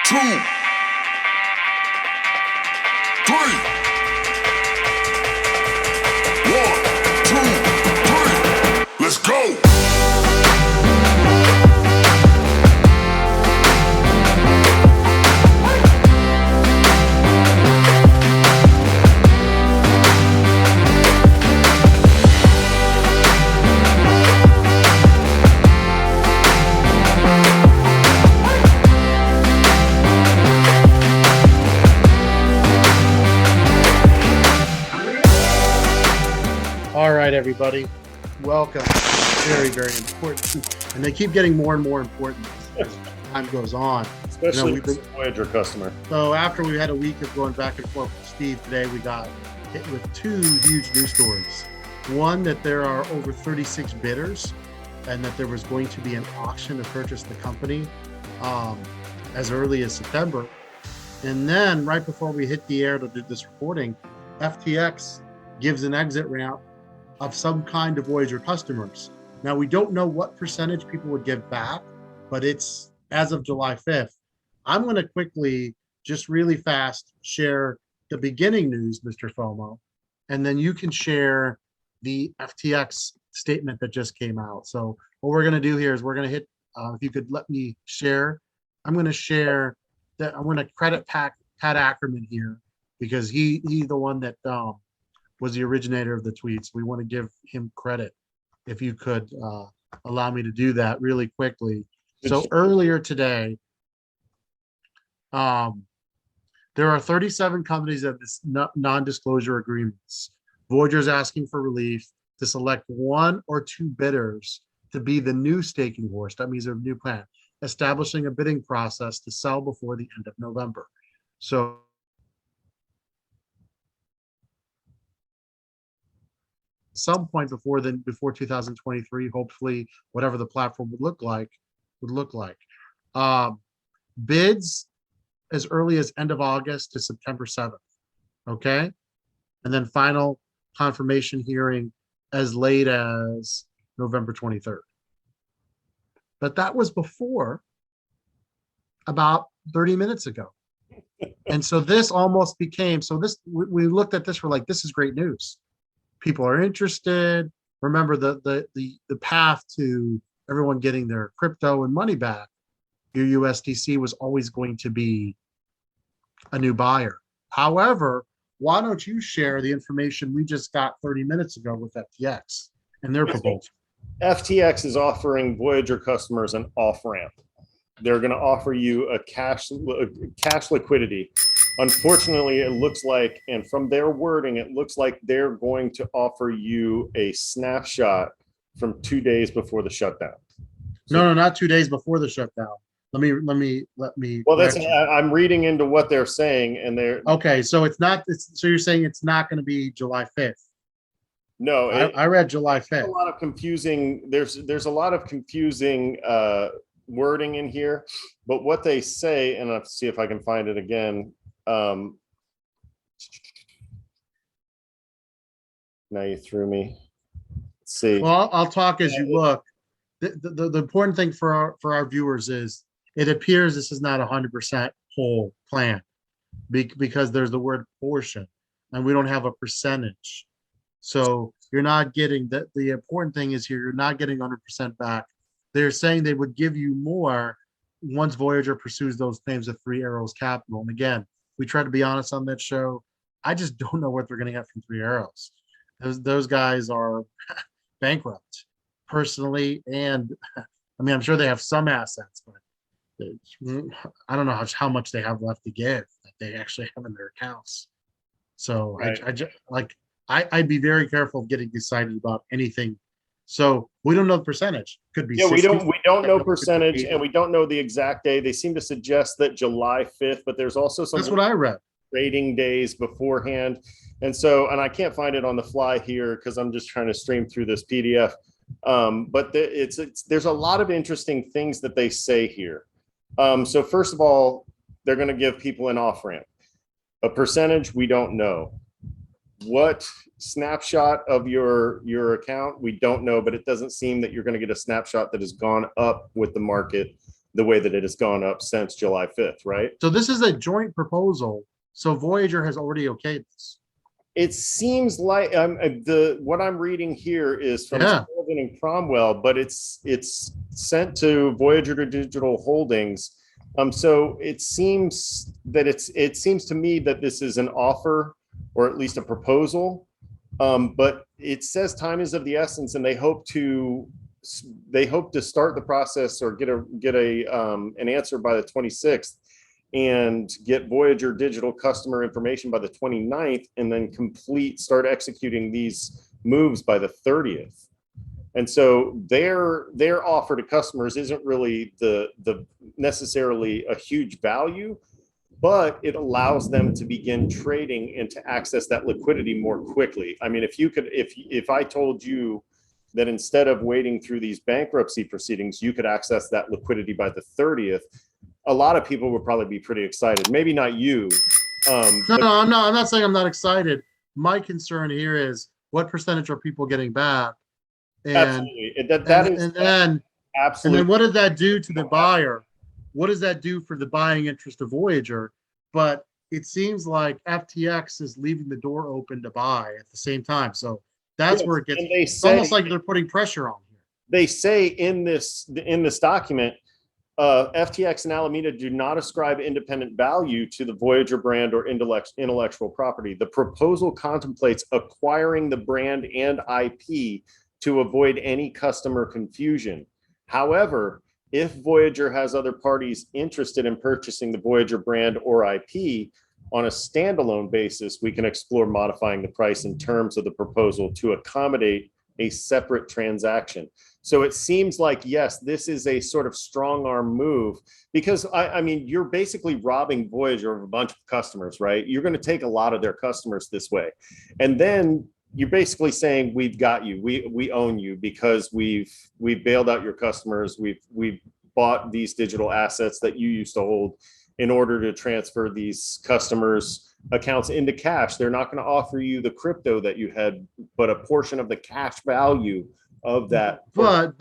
2, 3. 1, 2, 3. Let's go. All right, everybody, welcome. Very, very important, and they keep getting more and more important as time goes on. Especially with the Voyager customer. So after we had a week of going back and forth with Steve, today we got hit with two huge news stories. One, that there are over 36 bidders, and that there was going to be an auction to purchase the company as early as September. And then right before we hit the air to do this reporting, FTX gives an exit ramp of some kind of Voyager customers. Now, we don't know what percentage people would give back, but it's as of July 5th. I'm going to quickly, just really fast, share the beginning news, Mr. FOMO, and then you can share the FTX statement that just came out. So what we're going to do here is we're going to hit, if you could let me share, I'm going to share that. I'm going to credit Pat Ackerman here because he's the one that was the originator of the tweets. We want to give him credit. If you could allow me to do that really quickly. So earlier today, there are 37 companies that have non-disclosure agreements. Voyager is asking for relief to select one or two bidders to be the new staking horse. That means a new plan, establishing a bidding process to sell before the end of November. So some point before 2023, hopefully, whatever the platform would look like. Bids as early as end of August to September 7th. Okay, and then final confirmation hearing as late as November 23rd. But that was before about 30 minutes ago. And so this almost became, so this, we looked at this, we're like, this is great news. People are interested. Remember the path to everyone getting their crypto and money back. Your USDC was always going to be a new buyer. However, why don't you share the information we just got 30 minutes ago with FTX and their proposal? FTX is offering Voyager customers an off-ramp. They're going to offer you a cash liquidity. Unfortunately, it looks like, and from their wording, it looks like they're going to offer you a snapshot from 2 days before the shutdown. So, no, not 2 days before the shutdown. Let me. Well, I'm reading into what they're saying, and they're okay. So it's not. So you're saying it's not going to be July 5th? No, I read July 5th. A lot of confusing. There's a lot of confusing wording in here, but what they say, and I'll see if I can find it again. Now you threw me. Let's see. Well, I'll talk as you look. The important thing for our viewers is it appears this is not 100% whole plan because there's the word portion and we don't have a percentage. So you're not getting that. The important thing is here, you're not getting 100% back. They're saying they would give you more once Voyager pursues those claims of Three Arrows Capital. And again, we try to be honest on that show. I just don't know what they're going to get from Three Arrows. Those guys are bankrupt personally, and I mean, I'm sure they have some assets, but I don't know how much they have left to give that they actually have in their accounts. So right. I'd be very careful of getting excited about anything. So we don't know the percentage. Could be. Yeah, 60, we don't know percentage, and we don't know the exact day. They seem to suggest that July 5th, but there's also some. That's what I read. Trading days beforehand, and so I can't find it on the fly here because I'm just trying to stream through this PDF. But there's a lot of interesting things that they say here. So first of all, they're going to give people an off ramp. A percentage we don't know. What snapshot of your account we don't know, but it doesn't seem that you're going to get a snapshot that has gone up with the market the way that it has gone up since July 5th, right? So this is a joint proposal. So Voyager has already okayed this. It seems like what I'm reading here is from Yeah. Sullivan and Cromwell, but it's sent to Voyager Digital Holdings. So it seems to me that this is an offer, or at least a proposal. But it says time is of the essence, and they hope to start the process or get an answer by the 26th, and get Voyager digital customer information by the 29th, and then start executing these moves by the 30th. And so their offer to customers isn't really the necessarily a huge value, but it allows them to begin trading and to access that liquidity more quickly. I mean, if I told you that instead of waiting through these bankruptcy proceedings, you could access that liquidity by the 30th, a lot of people would probably be pretty excited. Maybe not you. No, I'm not saying I'm not excited. My concern here is what percentage are people getting back? And absolutely. And then what does that do to the buyer? What does that do for the buying interest of Voyager? But it seems like FTX is leaving the door open to buy at the same time. So that's where it gets. It's almost like they're putting pressure on here. They say in this document, FTX and Alameda do not ascribe independent value to the Voyager brand or intellectual property. The proposal contemplates acquiring the brand and IP to avoid any customer confusion. However, if Voyager has other parties interested in purchasing the Voyager brand or IP on a standalone basis, we can explore modifying the price and terms of the proposal to accommodate a separate transaction. So it seems like, yes, this is a sort of strong arm move, because I mean, you're basically robbing Voyager of a bunch of customers, right? You're going to take a lot of their customers this way. And then you're basically saying, we've got you, we own you, because we've bailed out your customers. We've bought these digital assets that you used to hold in order to transfer these customers' accounts into cash. They're not going to offer you the crypto that you had, but a portion of the cash value of that. But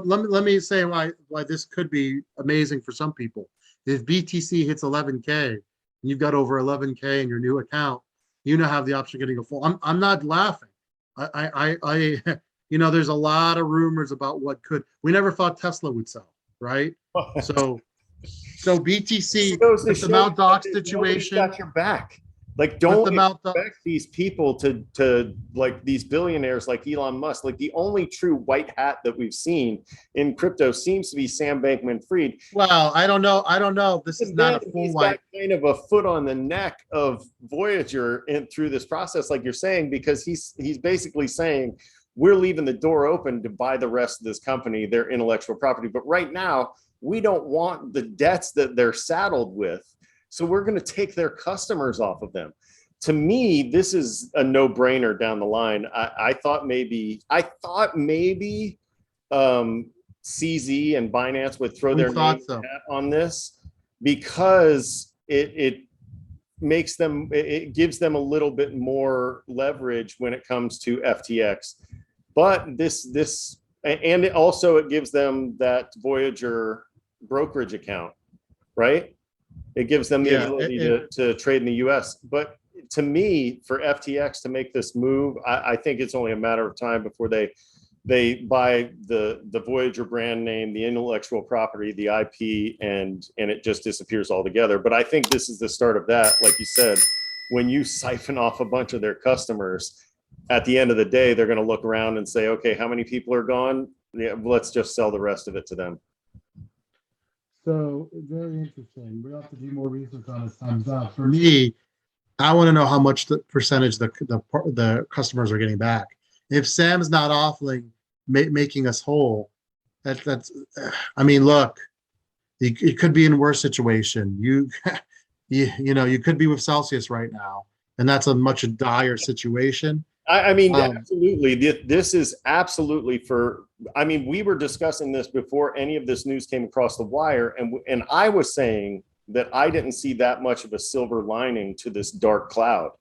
let me say why this could be amazing for some people. If BTC hits 11K and you've got over 11K in your new account, you now have the option of getting a full. I'm not laughing. I there's a lot of rumors about what could. We never thought Tesla would sell, right? So BTC, it's the Mt. Gox situation. Got your back. Like, don't expect these people to like these billionaires like Elon Musk. Like, the only true white hat that we've seen in crypto seems to be Sam Bankman-Fried. Well, I don't know. This is not a full white. Kind of a foot on the neck of Voyager through this process, like you're saying, because he's basically saying, we're leaving the door open to buy the rest of this company, their intellectual property. But right now, we don't want the debts that they're saddled with. So we're going to take their customers off of them. To me, this is a no-brainer down the line. I thought maybe CZ and Binance would throw their name on this, because it makes them, it gives them a little bit more leverage when it comes to FTX. But and it gives them that Voyager brokerage account, right? It gives them the ability to trade in the US. But to me, for FTX to make this move, I think it's only a matter of time before they buy the Voyager brand name, the intellectual property, the IP, and it just disappears altogether. But I think this is the start of that. Like you said, when you siphon off a bunch of their customers, at the end of the day, they're going to look around and say, okay, how many people are gone? Yeah, let's just sell the rest of it to them. So very interesting. We'll have to do more research on this. Time's up. For me, I want to know how much the percentage the customers are getting back. If Sam's not offering making us whole, that's. I mean, look, it could be in a worse situation. You could be with Celsius right now, and that's a much dire situation. I mean, absolutely. This is absolutely we were discussing this before any of this news came across the wire. And I was saying that I didn't see that much of a silver lining to this dark cloud.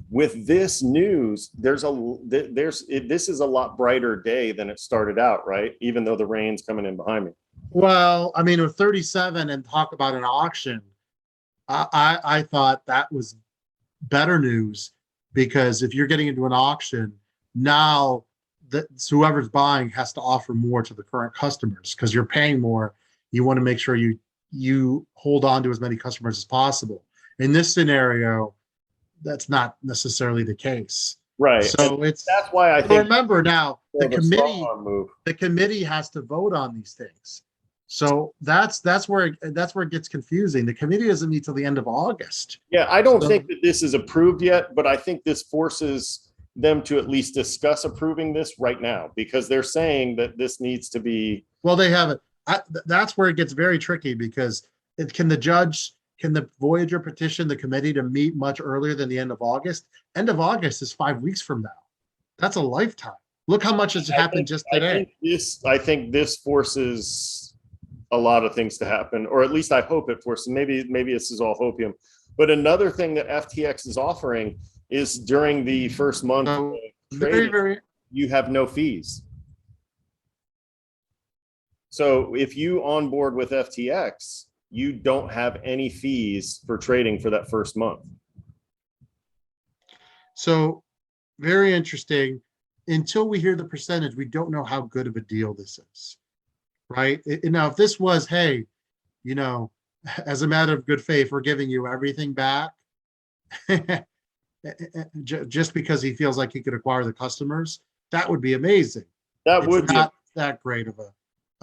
With this news, this is a lot brighter day than it started out, right? Even though the rain's coming in behind me. Well, I mean, with 37 and talk about an auction, I thought that was better news because if you're getting into an auction now, that whoever's buying has to offer more to the current customers because you're paying more. You want to make sure you hold on to as many customers as possible. In this scenario, that's not necessarily the case. Right. And So it's that's why I think remember now more of a strong arm move. the committee has to vote on these things. So that's where it gets confusing. The committee doesn't meet till the end of August. Yeah, I don't So, think that this is approved yet, but I think this forces them to at least discuss approving this right now because they're saying that this needs to be. well, they have it. That's where it gets very tricky because can the Voyager petition the committee to meet much earlier than the end of August? End of August is 5 weeks from now. That's a lifetime. Look how much has happened just today. I think this forces a lot of things to happen, or at least I hope it forces. Maybe this is all hopium. But another thing that FTX is offering is during the first month of trading, you have no fees. So if you onboard with FTX, you don't have any fees for trading for that first month. So very interesting. Until we hear the percentage, we don't know how good of a deal this is, right? Now, if this was, hey, as a matter of good faith, we're giving you everything back, just because he feels like he could acquire the customers, that would be amazing. That would be not that great of a.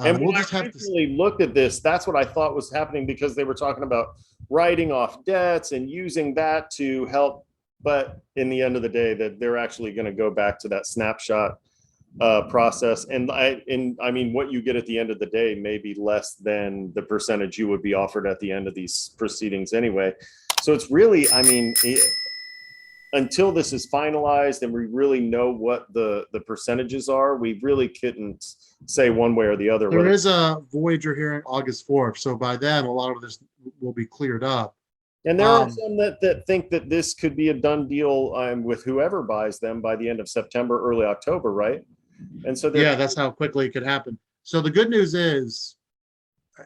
And we'll just have to look at this. That's what I thought was happening because they were talking about writing off debts and using that to help. But in the end of the day, that they're actually going to go back to that snapshot process. And I mean, what you get at the end of the day may be less than the percentage you would be offered at the end of these proceedings anyway. So it's really, I mean, until this is finalized and we really know what the percentages are, we really couldn't say one way or the other. There is a Voyager hearing August 4th. So by then, a lot of this will be cleared up. And there are some that think that this could be a done deal with whoever buys them by the end of September, early October, right? And so yeah, that's how quickly it could happen. So the good news is,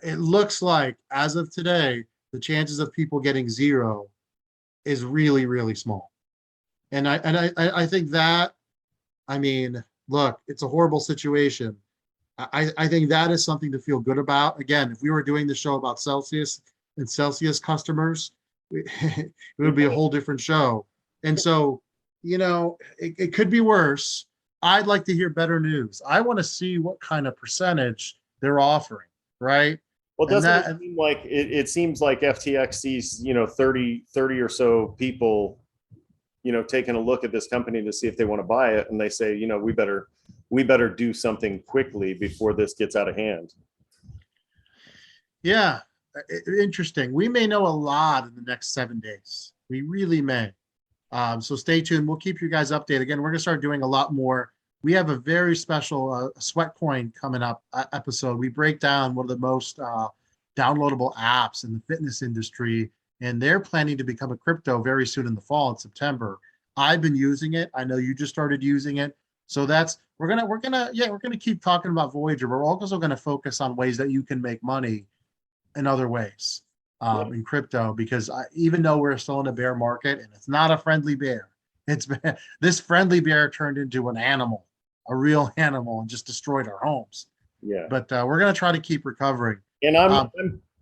it looks like as of today, the chances of people getting zero is really, really small. And I think that, I mean, look, it's a horrible situation. I think that is something to feel good about. Again, if we were doing the show about Celsius and Celsius customers, it would be a whole different show. And so, it could be worse. I'd like to hear better news. I want to see what kind of percentage they're offering, right? Well, doesn't it seem like it seems like FTX sees, 30 or so people, taking a look at this company to see if they want to buy it. And they say, we better do something quickly before this gets out of hand. Yeah. Interesting. We may know a lot in the next 7 days. We really may. So stay tuned. We'll keep you guys updated. Again, we're going to start doing a lot more. We have a very special sweat coin coming up episode. We break down one of the most downloadable apps in the fitness industry, and they're planning to become a crypto very soon in the fall in September. I've been using it. I know you just started using it. So we're gonna keep talking about Voyager. We're also going to focus on ways that you can make money in other ways in crypto, because even though we're still in a bear market and it's not a friendly bear, this friendly bear turned into an animal, a real animal, and just destroyed our homes. Yeah. But we're going to try to keep recovering. And I'm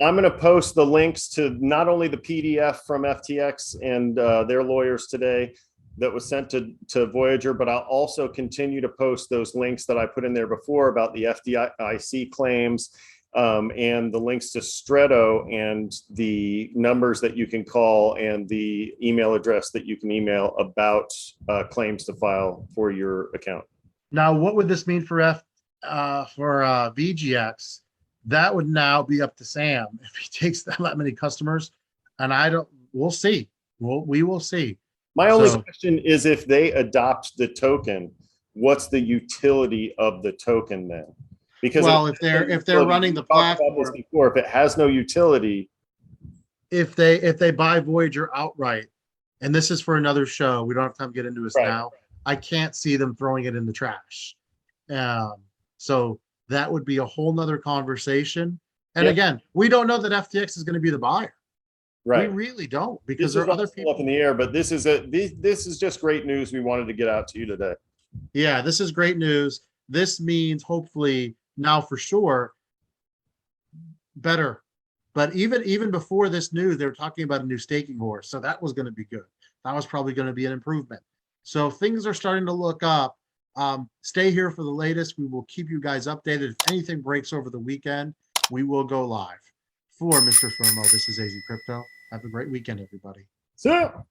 going to post the links to not only the PDF from FTX and their lawyers today that was sent to Voyager, but I'll also continue to post those links that I put in there before about the FDIC claims, and the links to Stretto and the numbers that you can call and the email address that you can email about claims to file for your account. Now, what would this mean for VGX? That would now be up to Sam if he takes that many customers, and we'll see. We will see. My only question is, if they adopt the token, what's the utility of the token then? Because if they're running the platform before, if it has no utility, if they buy Voyager outright, and this is for another show, we don't have time to get into this now. I can't see them throwing it in the trash. So that would be a whole nother conversation. And Yep. again, we don't know that FTX is going to be the buyer. Right. We really don't, This because there is are other all people. up in the air, but this is just great news we wanted to get out to you today. Yeah, this is great news. This means hopefully now for sure better. But even before this news, they were talking about a new staking horse. So that was going to be good. That was probably going to be an improvement. So things are starting to look up. Stay here for the latest. We will keep you guys updated. If anything breaks over the weekend, we will go live. For Mr. FOMO, this is AZcrypto. Have a great weekend, everybody. So